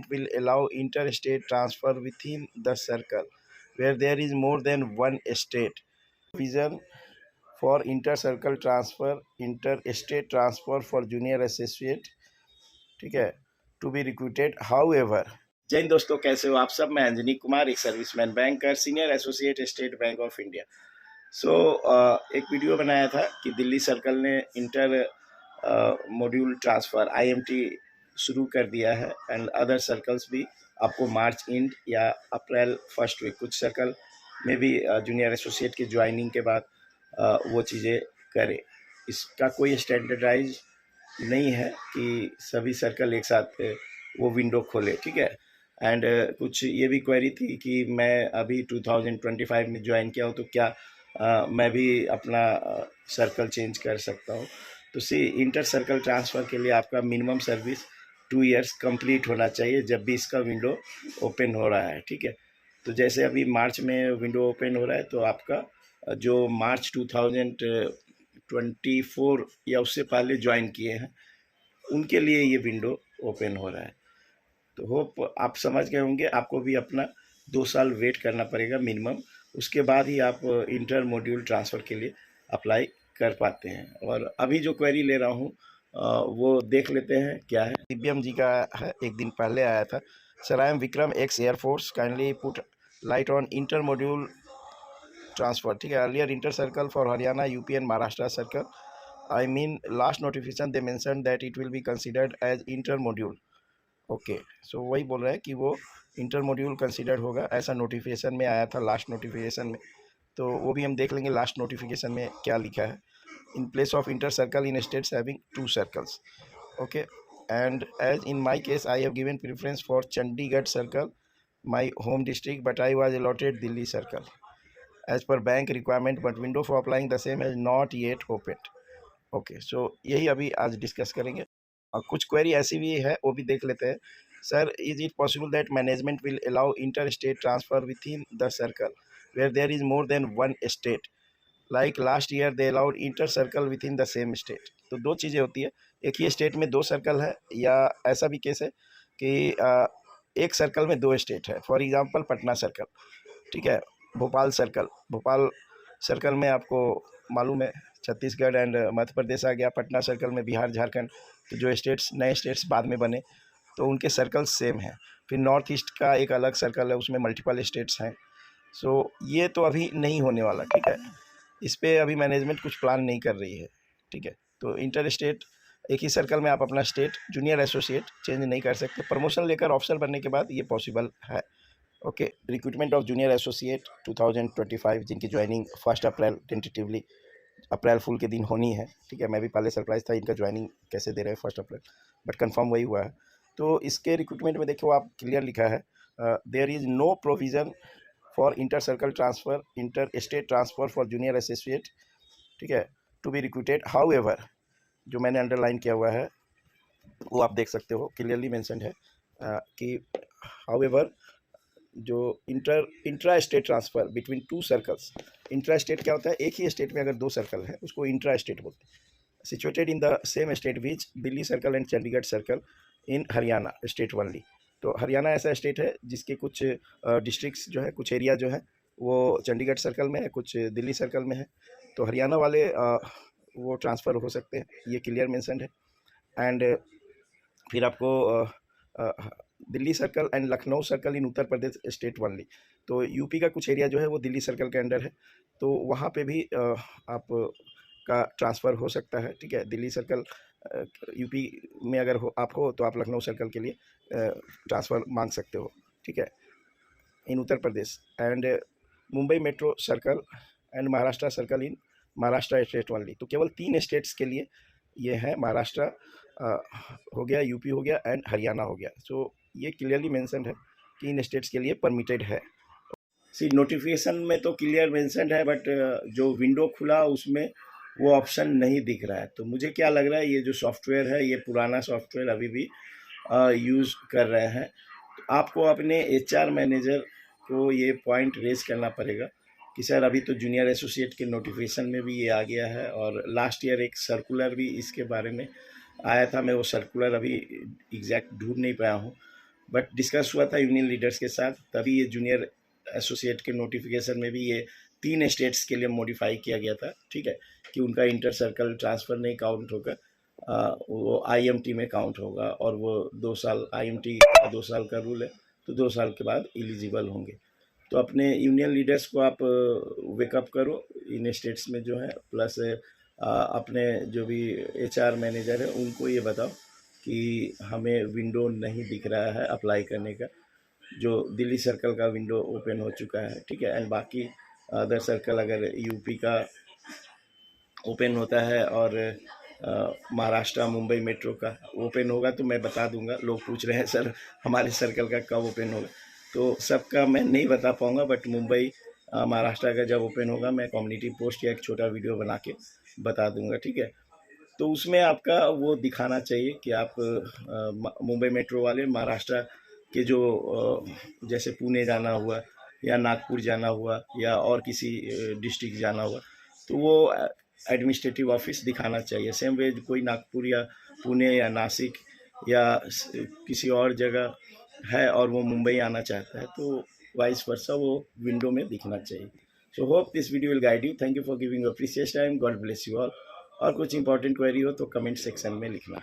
will allow interstate transfer within the circle where there is more than one state. Vision for inter-circle transfer, inter-state transfer for junior associate, ठीक है, to be recruited. However, जय हिंद दोस्तों, कैसे हो आप सब? मैं अंजनी कुमार, एक serviceman banker, senior associate state bank of India. एक वीडियो बनाया था कि दिल्ली सर्कल ने इंटर मॉड्यूल ट्रांसफ़र IMT शुरू कर दिया है एंड अदर सर्कल्स भी आपको मार्च एंड या अप्रैल फर्स्ट वीक कुछ सर्कल में भी जूनियर एसोसिएट की ज्वाइनिंग के बाद वो चीज़ें करें। इसका कोई स्टैंडर्डाइज नहीं है कि सभी सर्कल एक साथ वो विंडो खोले, ठीक है। एंड कुछ ये भी क्वेरी थी कि मैं अभी 2025 में ज्वाइन किया हूँ तो क्या मैं भी अपना सर्कल चेंज कर सकता हूँ। तो इंटर सर्कल ट्रांसफ़र के लिए आपका मिनिमम सर्विस 2 इयर्स कंप्लीट होना चाहिए जब भी इसका विंडो ओपन हो रहा है, ठीक है। तो जैसे अभी मार्च में विंडो ओपन हो रहा है तो आपका जो मार्च 2024 या उससे पहले ज्वाइन किए हैं उनके लिए ये विंडो ओपन हो रहा है। तो होप आप समझ गए होंगे। आपको भी अपना 2 साल वेट करना पड़ेगा मिनिमम, उसके बाद ही आप इंटर मॉड्यूल ट्रांसफ़र के लिए अप्लाई कर पाते हैं। और अभी जो क्वेरी ले रहा हूँ वो देख लेते हैं क्या है। दिव्यम जी का है, एक दिन पहले आया था। Sir, I am Vikram, ex air force, kindly put light on inter module transfer, ठीक है। Earlier inter circle for Haryana, UP and Maharashtra circle, I mean last notification they mention that it will be considered as inter module. Okay, so वही बोल रहा है कि वो inter module considered होगा, ऐसा नोटिफिकेशन में आया था लास्ट नोटिफिकेशन में। तो वो भी हम देख लेंगे लास्ट नोटिफिकेशन में क्या लिखा है। In place of inter circle in states having 2 circles, okay. And as in my case I have given preference for Chandigarh circle, my home district, but I was allotted Delhi circle as per bank requirement, but window for applying the same has not yet open. Okay, so यही अभी आज discuss करेंगे। और कुछ query ऐसी भी है, वो भी देख लेते हैं। Sir, is it possible that management will allow inter state transfer within the circle where there is more than one state, like last year they allowed inter circle within the same state. तो 2 चीज़ें होती है, एक ही state में 2 circle है, या ऐसा भी केस है कि एक सर्कल में 2 स्टेट है। फॉर एग्जांपल पटना सर्कल, ठीक है, भोपाल सर्कल। भोपाल सर्कल में आपको मालूम है छत्तीसगढ़ एंड मध्य प्रदेश आ गया, पटना सर्कल में बिहार, झारखंड। तो जो स्टेट्स, नए स्टेट्स बाद में बने तो उनके सर्कल्स सेम हैं। फिर नॉर्थ ईस्ट का एक अलग सर्कल है, उसमें मल्टीपल स्टेट्स हैं। सो ये तो अभी नहीं होने वाला, ठीक है। इस पर अभी मैनेजमेंट कुछ प्लान नहीं कर रही है, ठीक है। तो इंटर स्टेट एक ही सर्कल में आप अपना स्टेट जूनियर एसोसिएट चेंज नहीं कर सकते। प्रमोशन लेकर ऑफिसर बनने के बाद ये पॉसिबल है, okay. Recruitment of junior associate 2025 जिनकी ज्वाइनिंग 1 अप्रैल टेंटेटिवली अप्रैल फुल के दिन होनी है, ठीक है। मैं भी पहले सरप्राइज था इनका ज्वाइनिंग कैसे दे रहे हैं 1 अप्रैल, बट कंफर्म वही हुआ है। तो इसके रिक्रूटमेंट में देखो आप क्लियर लिखा है, there is no provision for inter circle transfer, inter state transfer for junior associate, ठीक है, टू बी रिक्रूटेड। हाउएवर, जो मैंने अंडरलाइन किया हुआ है वो आप देख सकते हो, क्लियरली मेंशन्ड है कि हाउएवर जो intra state transfer between 2 circles. Intra state क्या होता है? एक ही स्टेट में अगर 2 सर्कल है उसको इंट्रा स्टेट बोलते हैं। Situated in the same state which Delhi circle and Chandigarh circle in Haryana state only. तो हरियाणा ऐसा स्टेट है जिसके कुछ डिस्ट्रिक्ट्स जो है, कुछ एरिया जो है वो चंडीगढ़ सर्कल में है, कुछ दिल्ली सर्कल में है। तो हरियाणा वाले वो ट्रांसफ़र हो सकते हैं, ये क्लियर मेंशन्ड है। एंड फिर आपको Delhi circle and Lucknow circle in Uttar Pradesh state only. तो यूपी का कुछ एरिया जो है वो दिल्ली सर्कल के अंडर है, तो वहाँ पे भी आप का ट्रांसफ़र हो सकता है, ठीक है। दिल्ली सर्कल यूपी में अगर आप हो तो आप लखनऊ सर्कल के लिए ट्रांसफ़र मांग सकते हो, ठीक है, in Uttar Pradesh. And Mumbai metro circle and Maharashtra circle in Maharashtra state only. तो केवल 3 स्टेट्स के लिए ये है, महाराष्ट्र हो गया, यूपी हो गया एंड हरियाणा हो गया। सो ये क्लियरली मेंशन्ड है कि इन स्टेट्स के लिए परमिटेड है। नोटिफिकेशन में तो क्लियर मेंशन्ड है, बट जो विंडो खुला उसमें वो ऑप्शन नहीं दिख रहा है। तो मुझे क्या लग रहा है, ये जो सॉफ्टवेयर है ये पुराना सॉफ्टवेयर अभी भी यूज़ कर रहे हैं। तो आपको अपने HR मैनेजर को ये पॉइंट रेज करना पड़ेगा कि सर अभी तो जूनियर एसोसिएट के नोटिफिकेशन में भी ये आ गया है, और लास्ट ईयर एक सर्कुलर भी इसके बारे में आया था। मैं वो सर्कुलर अभी एग्जैक्ट ढूंढ नहीं पाया हूँ, बट डिस्कस हुआ था यूनियन लीडर्स के साथ, तभी ये जूनियर एसोसिएट के नोटिफिकेशन में भी ये 3 स्टेट्स के लिए मॉडिफाई किया गया था, ठीक है, कि उनका इंटर सर्कल ट्रांसफ़र नहीं काउंट होगा, वो आईएमटी में काउंट होगा, और वो 2 साल आईएमटी का 2 साल का रूल है, तो 2 साल के बाद एलिजिबल होंगे। तो अपने यूनियन लीडर्स को आप वेकअप करो इन स्टेट्स में जो है, प्लस अपने जो भी एचआर मैनेजर है उनको ये बताओ कि हमें विंडो नहीं दिख रहा है अप्लाई करने का, जो दिल्ली सर्कल का विंडो ओपन हो चुका है, ठीक है, एंड बाकी अदर सर्कल अगर यूपी का ओपन होता है और महाराष्ट्र मुंबई मेट्रो का ओपन होगा तो मैं बता दूंगा। लोग पूछ रहे हैं सर हमारे सर्कल का कब ओपन होगा, तो सबका मैं नहीं बता पाऊंगा, बट मुंबई महाराष्ट्र का जब ओपन होगा मैं कम्युनिटी पोस्ट या एक छोटा वीडियो बना के बता दूंगा, ठीक है। तो उसमें आपका वो दिखाना चाहिए कि आप मुंबई मेट्रो वाले महाराष्ट्र के जो जैसे पुणे जाना हुआ या नागपुर जाना हुआ या और किसी डिस्ट्रिक्ट जाना हुआ, तो वो एडमिनिस्ट्रेटिव ऑफिस दिखाना चाहिए। सेम वे कोई नागपुर या पुणे या नासिक या किसी और जगह है और वो मुंबई आना चाहता है, तो वाइस वर्सा वो विंडो में दिखना चाहिए। So hope this video will guide you. Thank you for giving your precious time. God bless you all. और कुछ इंपॉर्टेंट क्वेरी हो तो कमेंट सेक्शन में लिखना।